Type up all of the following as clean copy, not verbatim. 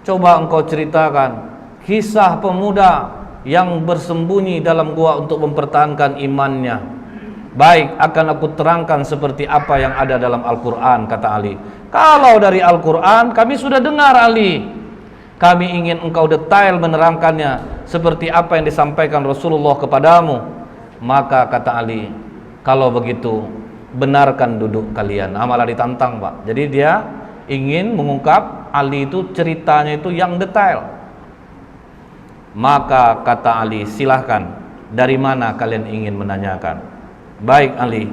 Coba engkau ceritakan kisah pemuda yang bersembunyi dalam gua untuk mempertahankan imannya. Baik, akan aku terangkan seperti apa yang ada dalam Al-Quran, kata Ali. Kalau dari Al-Quran kami sudah dengar, Ali. Kami ingin engkau detail menerangkannya seperti apa yang disampaikan Rasulullah kepadamu. Maka kata Ali, kalau begitu benarkan duduk kalian. Malah ditantang, Pak. Jadi dia ingin mengungkap Ali itu ceritanya itu yang detail. Maka kata Ali, silahkan, dari mana kalian ingin menanyakan? Baik Ali,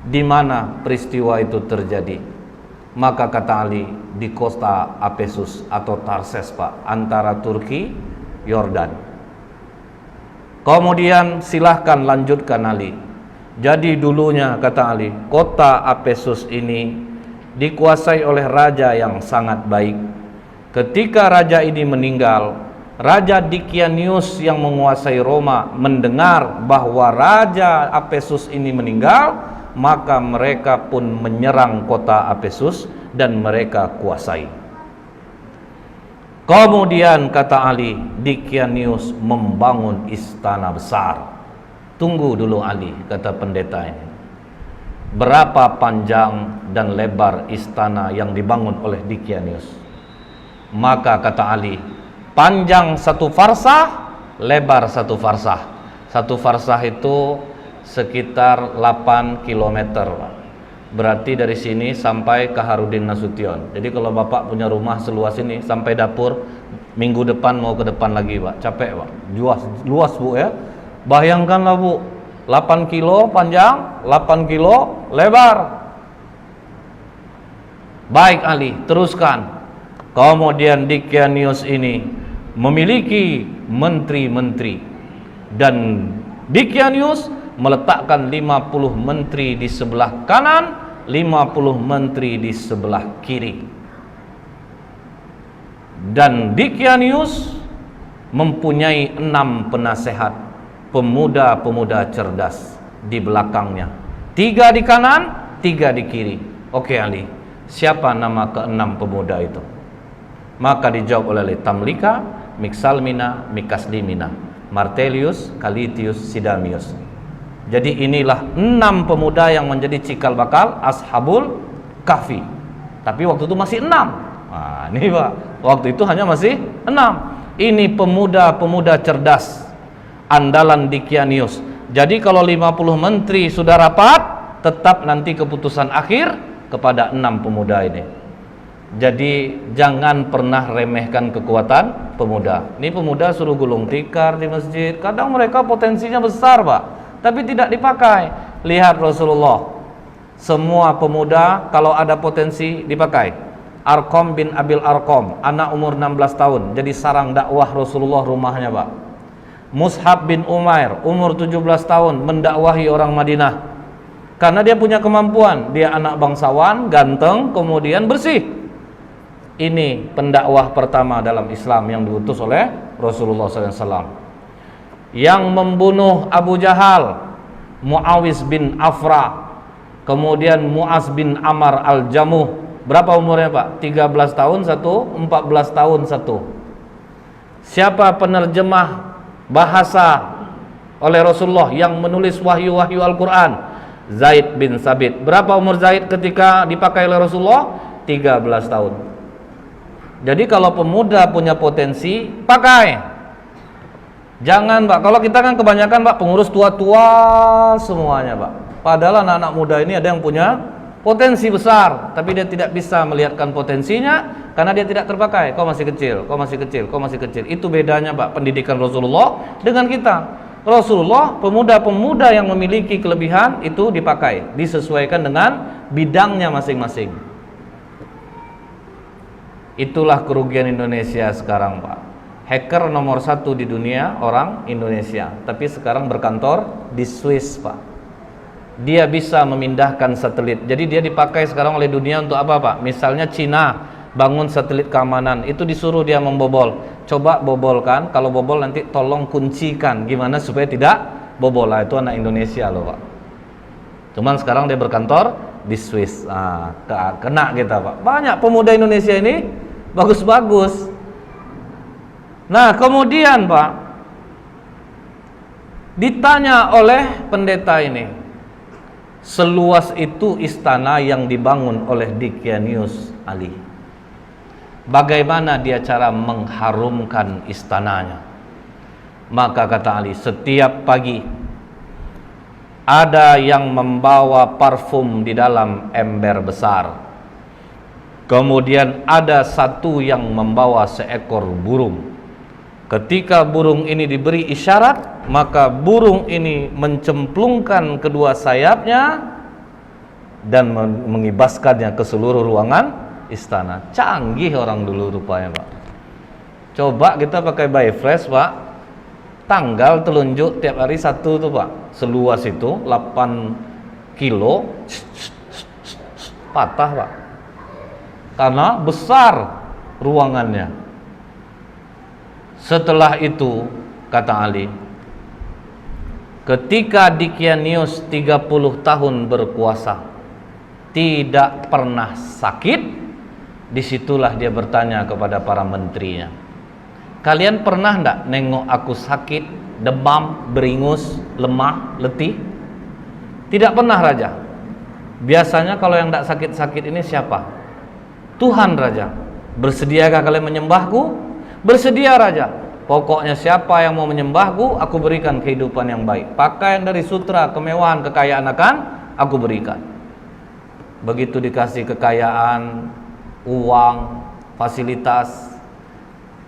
di mana peristiwa itu terjadi? Maka kata Ali, di kota Apesus atau Tarses, Pak, antara Turki, Yordan. Kemudian silahkan lanjutkan Ali. Jadi dulunya kata Ali, kota Apesus ini dikuasai oleh raja yang sangat baik. Ketika raja ini meninggal, Raja Dikianius yang menguasai Roma mendengar bahwa Raja Apesus ini meninggal, maka mereka pun menyerang kota Apesus dan mereka kuasai. Kemudian kata Ali, Dikianius membangun istana besar. Tunggu dulu Ali, kata pendeta ini. Berapa panjang dan lebar istana yang dibangun oleh Dikianius? Maka kata Ali, panjang 1 farsah, lebar 1 farsah. 1 farsah itu sekitar 8 km. Berarti dari sini sampai ke Harudin Nasution. Jadi kalau Bapak punya rumah seluas ini sampai dapur, minggu depan mau ke depan lagi, Pak. Capek, Pak. Luas, Bu, ya. Bayangkanlah, Bu, 8 kilo panjang, 8 kilo lebar. Baik Ali, teruskan. Kemudian Dikianius ini memiliki menteri-menteri, dan Dikianius meletakkan 50 menteri di sebelah kanan, 50 menteri di sebelah kiri. Dan Dikianius mempunyai 6 penasehat, pemuda-pemuda cerdas di belakangnya. 3 di kanan, 3 di kiri. Oke Ali, siapa nama ke-6 pemuda itu? Maka dijawab oleh Tamlika, Miksalmina, Mikaslimina, Martelius, Kalitius, Sidamius. Jadi inilah 6 pemuda yang menjadi cikal bakal Ashabul Kahfi. Tapi waktu itu masih 6. Nah, ini Pak, waktu itu hanya masih 6. Ini pemuda-pemuda cerdas andalan Dikianius. Jadi kalau 50 menteri sudah rapat, tetap nanti keputusan akhir kepada 6 pemuda ini. Jadi jangan pernah remehkan kekuatan pemuda. Ini pemuda suruh gulung tikar di masjid. Kadang mereka potensinya besar, Pak, tapi tidak dipakai. Lihat Rasulullah, semua pemuda kalau ada potensi dipakai. Arqam bin Abil Arqam, anak umur 16 tahun, jadi sarang dakwah Rasulullah rumahnya, Pak. Mus'hab bin Umair, umur 17 tahun, mendakwahi orang Madinah. Karena dia punya kemampuan, dia anak bangsawan, ganteng, kemudian bersih. Ini pendakwah pertama dalam Islam yang diutus oleh Rasulullah SAW. Yang membunuh Abu Jahal, Muawiz bin Afra, kemudian Muaz bin Amar al-Jamuh. Berapa umurnya, Pak? 13 tahun satu, 14 tahun satu. Siapa penerjemah bahasa oleh Rasulullah yang menulis wahyu-wahyu Al-Quran? Zaid bin Sabit. Berapa umur Zaid ketika dipakai oleh Rasulullah? 13 tahun. Jadi kalau pemuda punya potensi, pakai. Jangan, Pak, kalau kita kan kebanyakan, Pak, pengurus tua-tua semuanya, Pak. Padahal anak-anak muda ini ada yang punya potensi besar, tapi dia tidak bisa melihatkan potensinya karena dia tidak terpakai. Kau masih kecil, kau masih kecil, kau masih kecil. Itu bedanya, Pak, pendidikan Rasulullah dengan kita. Rasulullah, pemuda-pemuda yang memiliki kelebihan itu dipakai, disesuaikan dengan bidangnya masing-masing. Itulah kerugian Indonesia sekarang, Pak. Hacker nomor 1 di dunia orang Indonesia, tapi sekarang berkantor di Swiss, Pak. Dia bisa memindahkan satelit. Jadi dia dipakai sekarang oleh dunia untuk apa, Pak? Misalnya Cina bangun satelit keamanan, itu disuruh dia membobol. Coba bobolkan, kalau bobol nanti tolong kuncikan gimana supaya tidak bobol. Lah, itu anak Indonesia loh, Pak. Cuman sekarang dia berkantor di Swiss. Kena kita, Pak. Banyak pemuda Indonesia ini bagus-bagus, Nah, kemudian Pak, ditanya oleh pendeta ini, seluas itu istana yang dibangun oleh Dikianius Ali, bagaimana dia cara mengharumkan istananya? Maka kata Ali, setiap pagi ada yang membawa parfum di dalam ember besar, kemudian ada satu yang membawa seekor burung. Ketika burung ini diberi isyarat, maka burung ini mencemplungkan kedua sayapnya dan mengibaskannya ke seluruh ruangan istana. Canggih orang dulu rupanya, Pak. Coba kita pakai Bifresh, Pak, tanggal telunjuk tiap hari satu tuh, Pak, seluas itu 8 kilo patah, Pak, karena besar ruangannya. Setelah itu, kata Ali, ketika Dikianius 30 tahun berkuasa, tidak pernah sakit, disitulah dia bertanya kepada para menterinya, kalian pernah enggak nengok aku sakit, demam, beringus, lemah, letih? Tidak pernah, Raja. Biasanya kalau yang enggak sakit-sakit ini siapa? Tuhan, Raja. Bersediakah kalian menyembahku? Bersedia, Raja. Pokoknya siapa yang mau menyembahku, aku berikan kehidupan yang baik. Pakaian dari sutra, kemewahan, kekayaan akan aku berikan. Begitu dikasih kekayaan, uang, fasilitas,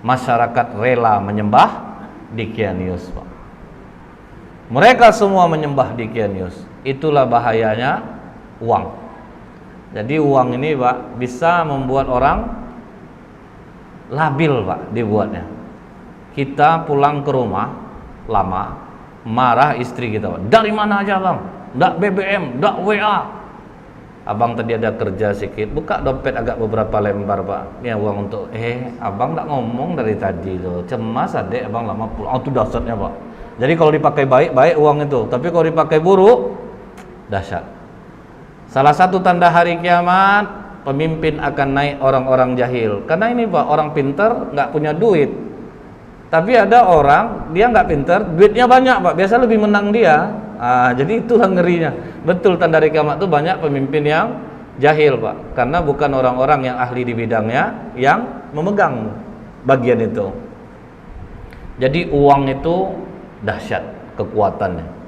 masyarakat rela menyembah Dikianius, Pak. Mereka semua menyembah Dikianius. Itulah bahayanya uang. Jadi uang ini, Pak, bisa membuat orang labil, Pak, dibuatnya. Kita pulang ke rumah lama, marah istri kita, Pak. Dari mana aja, Bang? Ndak BBM, ndak WA. Abang tadi ada kerja sedikit, buka dompet agak beberapa lembar, Pak. Ini uang untuk, abang ndak ngomong dari tadi loh. Cemas adek, abang lama pulang. Oh, itu dahsyatnya, Pak. Jadi kalau dipakai baik-baik uang itu, tapi kalau dipakai buruk, dahsyat. Salah satu tanda hari kiamat, pemimpin akan naik orang-orang jahil. Karena ini, Pak, orang pintar nggak punya duit. Tapi ada orang, dia nggak pintar, duitnya banyak, Pak. Biasa lebih menang dia. Jadi itu ngerinya. Betul, tanda hari kiamat itu banyak pemimpin yang jahil, Pak. Karena bukan orang-orang yang ahli di bidangnya yang memegang bagian itu. Jadi uang itu dahsyat kekuatannya.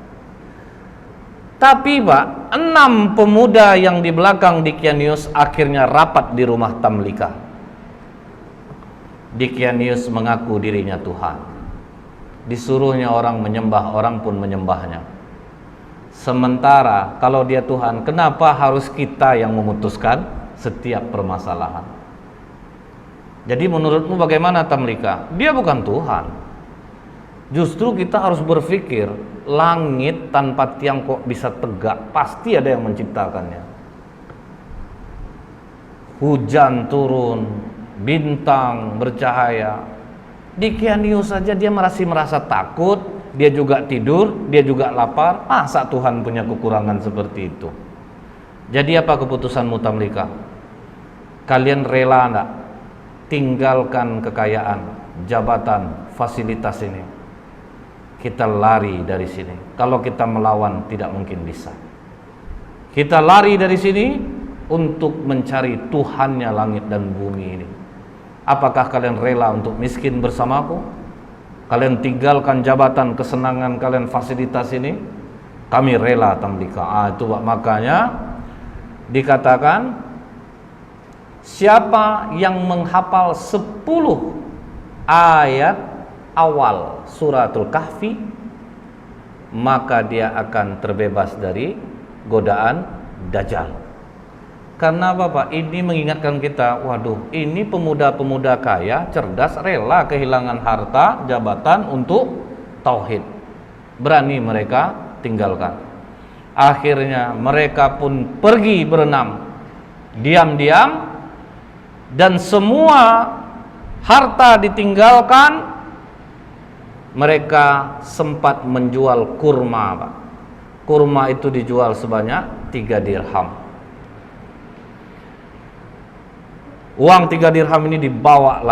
Tapi, Pak, 6 pemuda yang di belakang Dikianius akhirnya rapat di rumah Tamlika. Dikianius mengaku dirinya Tuhan. Disuruhnya orang menyembah, orang pun menyembahnya. Sementara kalau dia Tuhan, kenapa harus kita yang memutuskan setiap permasalahan? Jadi menurutmu bagaimana, Tamlika? Dia bukan Tuhan. Justru kita harus berpikir, langit tanpa tiang kok bisa tegak? Pasti ada yang menciptakannya. Hujan turun, bintang bercahaya. Dikianius saja dia masih merasa takut, dia juga tidur, dia juga lapar. Masa Tuhan punya kekurangan seperti itu? Jadi apa keputusanmu, Tamlika? Kalian rela enggak tinggalkan kekayaan, jabatan, fasilitas ini? Kita lari dari sini. Kalau kita melawan tidak mungkin bisa. Kita lari dari sini untuk mencari Tuhannya langit dan bumi ini. Apakah kalian rela untuk miskin bersamaku? Kalian tinggalkan jabatan, kesenangan kalian, fasilitas ini? Kami rela, Tamlika. Itu, Pak. Makanya dikatakan, siapa yang menghafal 10 ayat awal suratul Kahfi, maka dia akan terbebas dari godaan Dajjal. Karena apa, Pak? Ini mengingatkan kita, waduh, ini pemuda-pemuda kaya, cerdas, rela kehilangan harta, jabatan untuk tauhid. Berani mereka tinggalkan. Akhirnya mereka pun pergi berenam, diam-diam, dan semua harta ditinggalkan. Mereka sempat menjual kurma, Pak. Kurma itu dijual sebanyak 3 dirham. Uang 3 dirham ini dibawalah